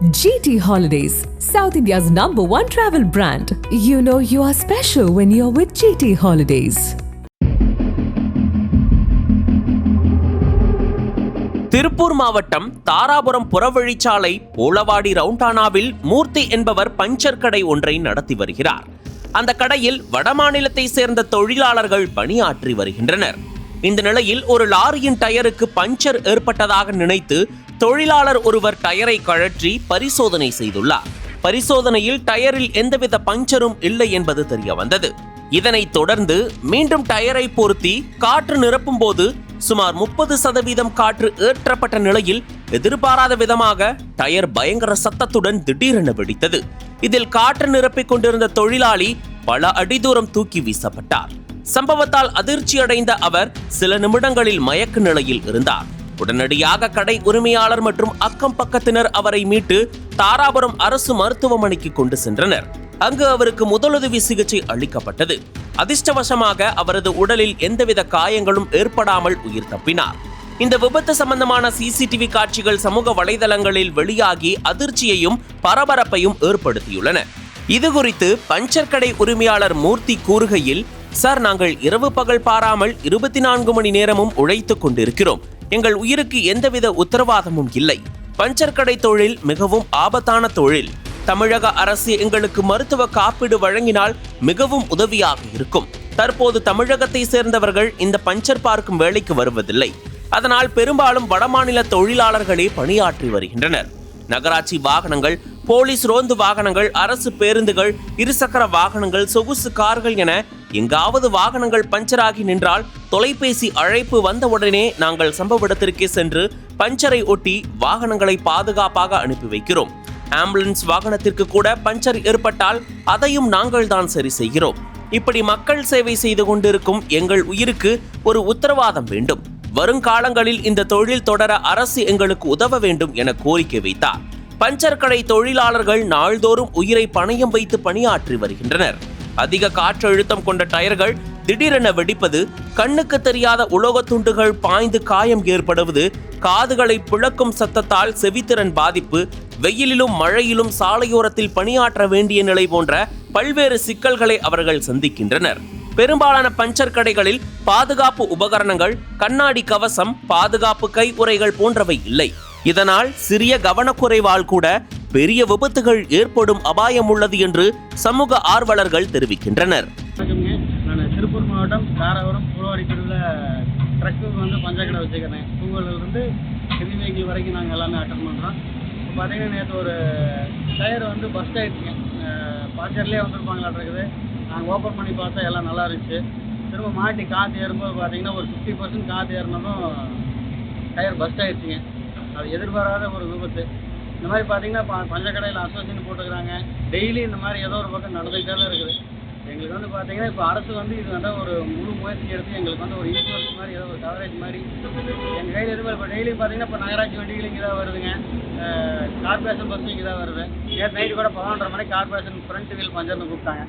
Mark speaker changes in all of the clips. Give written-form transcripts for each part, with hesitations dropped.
Speaker 1: GT Holidays, South India's #1 travel brand. You know you are special when you're with GT Holidays.
Speaker 2: Tiruppur மாவட்டம் தாராபுரம் புறவழிச்சாலை போலவாடி ரவுண்டானாவில் மூர்த்தி என்பவர் puncture கடை ஒன்றை நடத்தி வருகிறார். அந்த கடையில் வடமாநிலத்தை சேர்ந்த தொழிலாளர்கள் பணியாற்றி வருகின்றனர். இந்த நிலையில் ஒரு லாரியின் டயருக்கு பஞ்சர் ஏற்பட்டதாக நினைத்து தொழிலாளர் ஒருவர் டயரை கழற்றி பரிசோதனை செய்துள்ளார். பரிசோதனையில் டயரில் எந்தவித பஞ்சரும் இல்லை என்பது தெரிய வந்தது. இதனைத் தொடர்ந்து மீண்டும் டயரை பொருத்தி காற்று நிரப்பும் போது சுமார் 30% காற்று ஏற்றப்பட்ட நிலையில் எதிர்பாராத விதமாக டயர் பயங்கர சத்தத்துடன் திடீரென வெடித்தது. இதில் காற்று நிரப்பிக் கொண்டிருந்த தொழிலாளி பல அடி தூரம் தூக்கி வீசப்பட்டார். சம்பவத்தால் அதிர்ச்சி அடைந்த அவர் சில நிமிடங்களில் மயக்க நிலையில் இருந்தார். உடனடியாக கடை உரிமையாளர் மற்றும் அக்கம் பக்கத்தினர் அவரை மீட்டு தாராபுரம் அரசு மருத்துவமனைக்கு கொண்டு சென்றனர். அங்கு அவருக்கு முதலுதவி சிகிச்சை அளிக்கப்பட்டது. அதிர்ஷ்டவசமாக அவரது உடலில் எந்தவித காயங்களும் ஏற்படாமல் உயிர் தப்பினார். இந்த விபத்து சம்பந்தமான CCTV காட்சிகள் சமூக வலைதளங்களில் வெளியாகி அதிர்ச்சியையும் பரபரப்பையும் ஏற்படுத்தியுள்ளன. இது குறித்து பஞ்சர் கடை உரிமையாளர் மூர்த்தி கூறுகையில், சார், நாங்கள் இரவு பகல் பாராமல் 24 மணி நேரமும் உழைத்துக் கொண்டிருக்கிறோம். எங்கள் உயிருக்கு எந்தவித உத்தரவாதமும் இல்லை. பஞ்சர் கடை தொழில் மிகவும் ஆபத்தான தொழில். தமிழக அரசு எங்களுக்கு மருத்துவ காப்பீடு வழங்கினால் மிகவும் உதவியாக இருக்கும். தற்போது தமிழகத்தை சேர்ந்தவர்கள் இந்த பஞ்சர் பார்க்கும் வேலைக்கு வருவதில்லை. அதனால் பெரும்பாலும் வடமாநில தொழிலாளர்களே பணியாற்றி வருகின்றனர். நகராட்சி வாகனங்கள், போலீஸ் ரோந்து வாகனங்கள், அரசு பேருந்துகள், இருசக்கர வாகனங்கள், சொகுசு கார்கள் என எங்காவது வாகனங்கள் பஞ்சராகி நின்றால் தொலைபேசி அழைப்பு வந்தவுடனே நாங்கள் சம்பவ இடத்திற்கே சென்று பஞ்சரை ஒட்டி வாகனங்களை பாதுகாப்பாக அனுப்பி வைக்கிறோம். ஆம்புலன்ஸ் வாகனத்திற்கு கூட பஞ்சர் ஏற்பட்டால் அதையும் நாங்கள் தான் சரி செய்கிறோம். இப்படி மக்கள் சேவை செய்து கொண்டிருக்கும் எங்கள் உயிருக்கு ஒரு உத்தரவாதம் வேண்டும். வருங்காலங்களில் இந்த தொழில் தொடர அரசு எங்களுக்கு உதவ வேண்டும் என கோரிக்கை வைத்தார். பஞ்சர் கடை தொழிலாளர்கள் நாள்தோறும் உயிரை பணயம் வைத்து பணியாற்றி வருகின்றனர். அதிக காற்றழுத்தம் கொண்ட டயர்கள் திடீரென வெடிப்பது, கண்ணுக்கு தெரியாத உலோக துண்டுகள் பாய்ந்து காயம் ஏற்படுவது, காதுகளை பிளக்கும் சத்தத்தால் செவித்திறன் பாதிப்பு, வெயிலிலும் மழையிலும் சாலையோரத்தில் பணியாற்ற வேண்டிய நிலை போன்ற பல்வேறு சிக்கல்களை அவர்கள் சந்திக்கின்றனர். பெரும்பாலான பஞ்சர் கடைகளில் பாதுகாப்பு உபகரணங்கள், கண்ணாடி கவசம், பாதுகாப்பு கை உறைகள் போன்றவை இல்லை. இதனால் சிறிய கவனக்குறைவால் கூட பெரிய விபத்துகள் ஏற்படும் அபாயம் உள்ளது என்று சமூக ஆர்வலர்கள் தெரிவிக்கின்றனர்.
Speaker 3: நான் திருப்பூர் மாவட்டம் தாராபுரம் புறவாடி தெருவில் ட்ரக்கு பஞ்சர் கடை வச்சுக்கிறேன். தூங்கலிருந்து ஹெவி வெஹிக்கிள் வரைக்கும் நாங்கள் எல்லாமே அட்டன் பண்ணுறோம். இப்போ பார்த்தீங்கன்னா நேற்று ஒரு டயர் பஸ்ட் ஆகிடுச்சுங்க. பஞ்சர்லேயே வந்துருப்பாங்களாட்ருக்குது. நாங்கள் ஓப்பன் பண்ணி பார்த்தா எல்லாம் நல்லா இருந்துச்சு. திரும்ப மாட்டி காற்று ஏறும்போது பார்த்தீங்கன்னா ஒரு 50% காற்று ஏறினதும் டயர் பஸ்ட் ஆகிடுச்சுங்க. அது எதிர்பாராத ஒரு விபத்து. இந்த மாதிரி பார்த்தீங்கன்னா பஞ்சர் கடையில் அசோசியேஷன் போட்டுக்கிறாங்க. டெய்லி இந்த மாதிரி ஏதோ ஒரு பக்கம் நடந்துகிட்டே தான் இருக்குது. எங்களுக்கு பார்த்தீங்கன்னா இப்போ அரசு இது ஒரு முழு முயற்சி எடுத்து எங்களுக்கு ஒரு இன்சூரன்ஸ் மாதிரி ஏதோ ஒரு கவரேஜ் மாதிரி எங்கள் கையில் எதுவும் இப்போ டெய்லியும் பார்த்தீங்கன்னா இப்போ நகராட்சி வண்டிகள் இங்கே தான் வருதுங்க. கார்பரேஷன் பஸ்ஸும் இங்கே தான் வருது. நேற்று நைட்டு கூட 11:30 மணிக்கு கார்பரேஷன் ஃப்ரண்ட் வீல் பஞ்சர்னு கூப்பிட்டாங்க.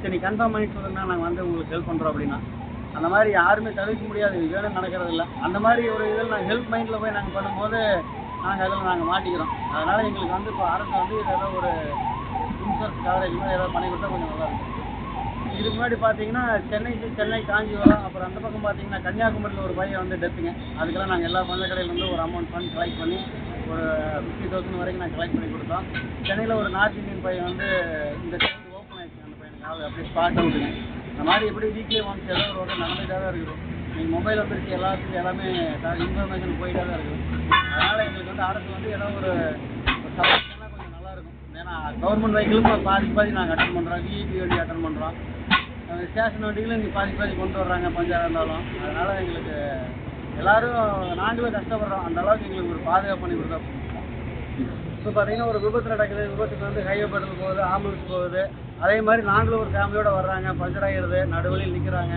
Speaker 3: சரி, கன்ஃபார்ம் பண்ணிட்டு சொல்லுங்கன்னா நாங்கள் உங்களுக்கு ஹெல்ப் பண்ணுறோம் அப்படின்னா. அந்த மாதிரி யாருமே தவிர்க்க முடியாது, இது வேணும் நடக்கிறது இல்லை. அந்த மாதிரி ஒரு இதில் நாங்கள் ஹெல்ப் மைண்டில் போய் நாங்கள் பண்ணும்போது நாங்கள் மாட்டிக்கிறோம். அதனால் எங்களுக்கு இப்போ அரசு ஏதோ ஒரு இன்சூரன்ஸ் கவரேஜ் மாதிரி ஏதாவது பண்ணி கொடுத்தா கொஞ்சம் நல்லாயிருக்கும். இதுக்கு முன்னாடி பார்த்தீங்கன்னா சென்னை காஞ்சிபுரம், அப்புறம் அந்த பக்கம் பார்த்தீங்கன்னா கன்னியாகுமரியில் ஒரு பையன் டெத்துங்க. அதுக்கெல்லாம் நாங்கள் எல்லா பஞ்ச கடையிலேருந்து ஒரு அமௌண்ட் ஃபண்ட் கலெக்ட் பண்ணி ஒரு 50,000 வரைக்கும் நாங்கள் கலெக்ட் பண்ணி கொடுத்தோம். சென்னையில் ஒரு நார்த் இந்தியன் பையன் இந்த டைம் ஓப்பன் ஆகிடுச்சு. அந்த பையனுக்கு அப்படியே ஸ்பாட் அவுட்டுங்க. இந்த மாதிரி எப்படி வீக்லி ஒன்ஸ் ஏதோ ஒரு ரோடு நடந்துகிட்டே தான் இருக்குது. நீங்கள் மொபைல் வந்துருச்சு, எல்லாத்துக்கும் எல்லாமே இன்ஃபர்மேஷன் போயிட்டே தான் இருக்குது. அதனால் எங்களுக்கு அரசு ஏதோ ஒரு சப்போர்ட் பண்ணால் கொஞ்சம் நல்லாயிருக்கும். ஏன்னா கவர்மெண்ட் வெஹிக்கிளும் பாதி நாங்கள் அட்டன் பண்ணுறோம். விஇபி வண்டி அட்டன் பண்ணுறோம். ஸ்டேஷன் வண்டிகளும் இங்கே பாதி கொண்டு வர்றாங்க பஞ்சாயத்து இருந்தாலும். அதனால் எங்களுக்கு எல்லோரும் நாங்களும் கஷ்டப்படுறோம். அந்த அளவுக்கு எங்களுக்கு ஒரு பாதுகாப்பு பண்ணி கொடுத்தா. இப்போ பார்த்தீங்கன்னா ஒரு விபத்து நடக்குது. விபத்துக்கு ஹைவே பெட்ரோல் போகுது, ஆம்புலன்ஸ் போகுது. அதே மாதிரி நாங்களும் ஒரு ஃபேமிலியோடு வர்றாங்க. பஞ்சர் ஆகிடுது, நடுவழியில் நிற்கிறாங்க.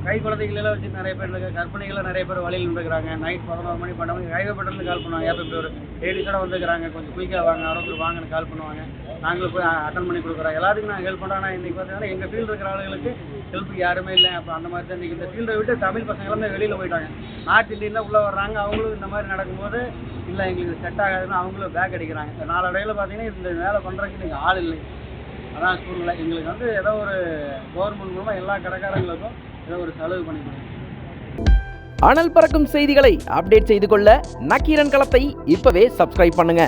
Speaker 3: கை குழந்தைகளெல்லாம் வச்சு நிறைய பேர் இருக்குது. கர்ப்பிணிகளாக நிறைய பேர் வழியில் நின்றுக்கிறாங்க. நைட் 11 மணி 12 மணிக்கு ஹைவே பெட்ரோல்னு கால் பண்ணுவாங்க. ஏற்பட்டு ஒரு லேடிஸோட வந்துக்கிறாங்க. கொஞ்சம் குயிக்காக வாங்க, அவருக்கு வாங்கன்னு கால் பண்ணுவாங்க. நாங்களும் போய் அட்டன் பண்ணி கொடுக்குறோம். எல்லாத்துக்கும் நாங்கள் ஹெல்ப் பண்ணுறோம். ஆனால் இன்றைக்கி பார்த்தீங்கன்னா எங்கள் ஃபீல்டு இருக்கிற ஆளுகளுக்கு ஹெல்ப்புக்கு யாருமே இல்லை. அப்போ அந்த மாதிரி தான் இன்றைக்கி இந்த ஃபீல்டை விட்டு தமிழ் பசங்க எல்லாமே வெளியில் போயிட்டாங்க. நார்த் இந்தியன் தான் உள்ளே வர்றாங்க. அவங்களும் இந்த மாதிரி நடக்கும்போது இல்லை எங்களுக்கு செட் ஆகாதுன்னு அவங்களும் பேக் அடிக்கிறாங்க. நாளடைவில் பார்த்தீங்கன்னா இந்த வேலை பண்ணுறதுக்கு நீங்கள் ஆள் இல்லை. அதான் சூழ்நிலை. எங்களுக்கு வந்து ஏதோ ஒரு கவர்மெண்ட் மூலமாக எல்லா கடைக்காரங்களுக்கும் ஏதோ ஒரு செலவு பண்ணி கொடுங்க.
Speaker 4: அனல் பறக்கும் செய்திகளை அப்டேட் செய்து கொள்ள நக்கீரன் களத்தை இப்பவே சப்ஸ்கிரைப் பண்ணுங்க.